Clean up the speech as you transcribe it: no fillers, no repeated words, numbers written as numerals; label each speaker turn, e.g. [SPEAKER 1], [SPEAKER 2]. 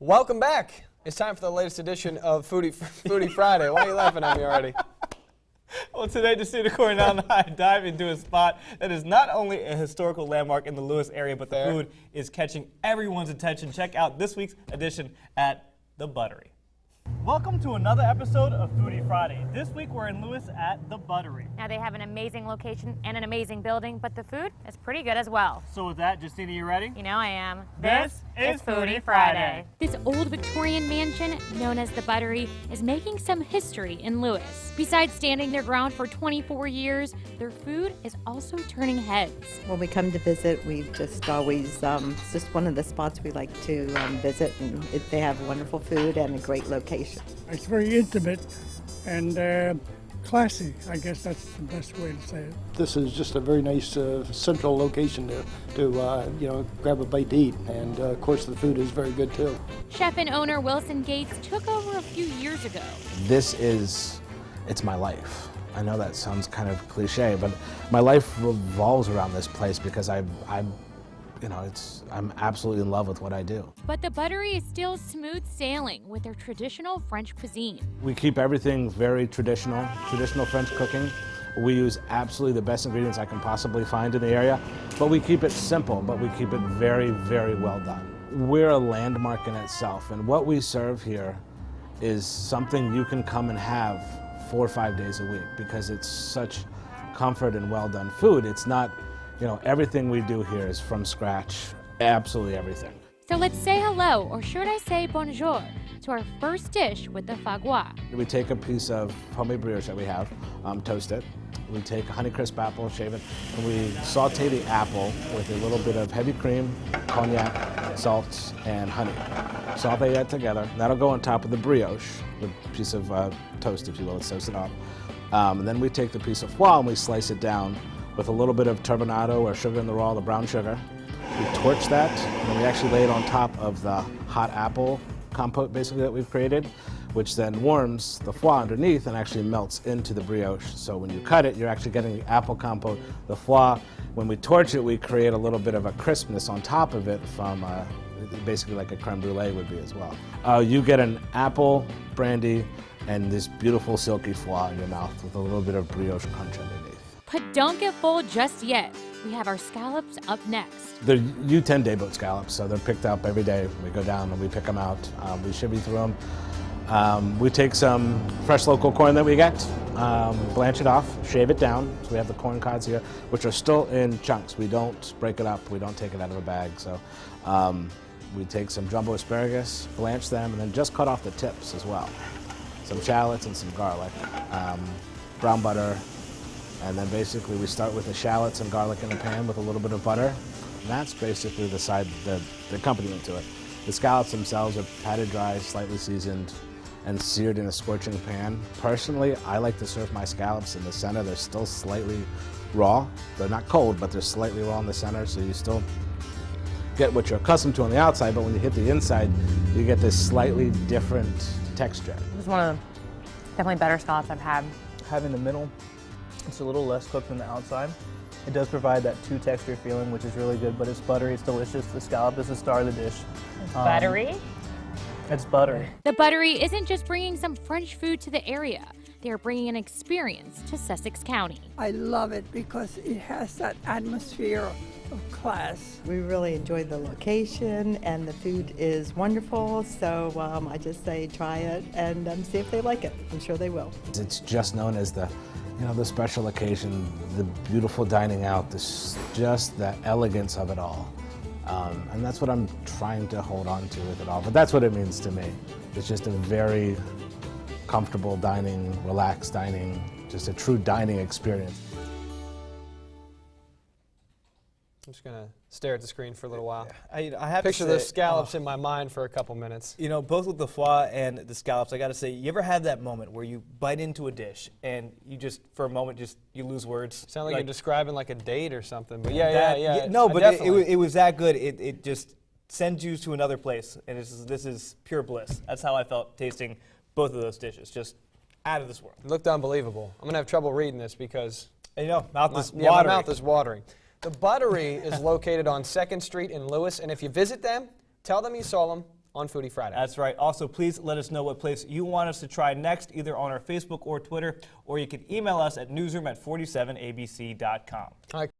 [SPEAKER 1] Welcome back. It's time for the latest edition of Foodie Friday. Why are you laughing at me already?
[SPEAKER 2] Well, today, Justina Coronel and I dive into a spot that is not only a historical landmark in the Lewes area, but the food is catching everyone's attention. Check out this week's edition at the Buttery. Welcome to another episode of Foodie Friday. This week we're in Lewes at the Buttery.
[SPEAKER 3] Now they have an amazing location and an amazing building, but the food is pretty good as well.
[SPEAKER 2] So with that, Justina, you ready?
[SPEAKER 3] You know I am.
[SPEAKER 2] This is Foodie Friday.
[SPEAKER 3] This old Victorian mansion, known as the Buttery, is making some history in Lewes. Besides standing their ground for 24 years, their food is also turning heads.
[SPEAKER 4] When we come to visit, we just always, it's just one of the spots we like to visit, and they have wonderful food and a great location.
[SPEAKER 5] It's very intimate and classy. I guess that's the best way to say it.
[SPEAKER 6] This is just a very nice central location to grab a bite to eat, and of course the food is very good too.
[SPEAKER 3] Chef and owner Wilson Gates took over a few years ago.
[SPEAKER 7] It's my life. I know that sounds kind of cliche, but my life revolves around this place because I'm absolutely in love with what I do.
[SPEAKER 3] But the Buttery is still smooth sailing with their traditional French cuisine.
[SPEAKER 7] We keep everything very traditional French cooking. We use absolutely the best ingredients I can possibly find in the area, but we keep it simple, but we keep it very, very well done. We're a landmark in itself, and what we serve here is something you can come and have 4 or 5 days a week because it's such comfort and well done food. It's not, everything we do here is from scratch, absolutely everything.
[SPEAKER 3] So let's say hello, or should I say bonjour, to our first dish with the fagua.
[SPEAKER 7] We take a piece of homemade brioche that we have, toast it. We take a Honeycrisp apple, shave it, and we saute the apple with a little bit of heavy cream, cognac, salt, and honey. Saute that together. That'll go on top of the brioche, the piece of toast, if you will. Let's toast it off. And then we take the piece of foie and we slice it down with a little bit of turbinado or sugar in the raw, the brown sugar. We torch that, and then we actually lay it on top of the hot apple compote, basically, that we've created, which then warms the foie underneath and actually melts into the brioche. So when you cut it, you're actually getting the apple compote, the foie. When we torch it, we create a little bit of a crispness on top of it from basically like a creme brulee would be as well. You get an apple brandy and this beautiful silky foie in your mouth with a little bit of brioche crunch underneath.
[SPEAKER 3] But don't get full just yet. We have our scallops up next.
[SPEAKER 7] They're U10 day boat scallops, so they're picked up every day. We go down and we pick them out. We shivvy through them. We take some fresh local corn that we get, blanch it off, shave it down. So we have the corn cobs here, which are still in chunks. We don't break it up. We don't take it out of a bag. So we take some jumbo asparagus, blanch them, and then just cut off the tips as well. Some shallots and some garlic, brown butter, and then basically we start with the shallots and garlic in a pan with a little bit of butter. And that's basically the accompaniment to it. The scallops themselves are patted dry, slightly seasoned, and seared in a scorching pan. Personally, I like to serve my scallops in the center. They're still slightly raw. They're not cold, but they're slightly raw in the center, so you still get what you're accustomed to on the outside, but when you hit the inside, you get this slightly different texture.
[SPEAKER 8] It's one of the definitely better scallops I've had.
[SPEAKER 2] Having the middle, it's a little less cooked than the outside. It does provide that two-texture feeling, which is really good, but it's buttery, it's delicious. The scallop is the star of the dish.
[SPEAKER 8] Buttery?
[SPEAKER 2] It's buttery.
[SPEAKER 3] The Buttery isn't just bringing some French food to the area. They are bringing an experience to Sussex County.
[SPEAKER 9] I love it because it has that atmosphere of class.
[SPEAKER 4] We really enjoy the location, and the food is wonderful, so I just say try it and see if they like it. I'm sure they will.
[SPEAKER 7] It's just known as the special occasion, the beautiful dining out, just the elegance of it all. And that's what I'm trying to hold on to with it all. But that's what it means to me. It's just a very comfortable dining, relaxed dining, just a true dining experience.
[SPEAKER 1] I'm just going to stare at the screen for a little while.
[SPEAKER 2] I have
[SPEAKER 1] Picture
[SPEAKER 2] to say,
[SPEAKER 1] those scallops in my mind for a couple minutes.
[SPEAKER 2] Both with the foie and the scallops, I got to say, you ever have that moment where you bite into a dish and you just, for a moment, you lose words?
[SPEAKER 1] Sound like you're describing like a date or something. But
[SPEAKER 2] No, but it was that good. It just sends you to another place, and this is pure bliss. That's how I felt tasting both of those dishes, just out of this world.
[SPEAKER 1] It looked unbelievable. I'm going to have trouble reading this because
[SPEAKER 2] mouth is watering.
[SPEAKER 1] My mouth is watering. The Buttery is located on 2nd Street in Lewes, and if you visit them, tell them you saw them on Foodie Friday.
[SPEAKER 2] That's right. Also, please let us know what place you want us to try next, either on our Facebook or Twitter, or you can email us at newsroom@47abc.com.
[SPEAKER 1] All right.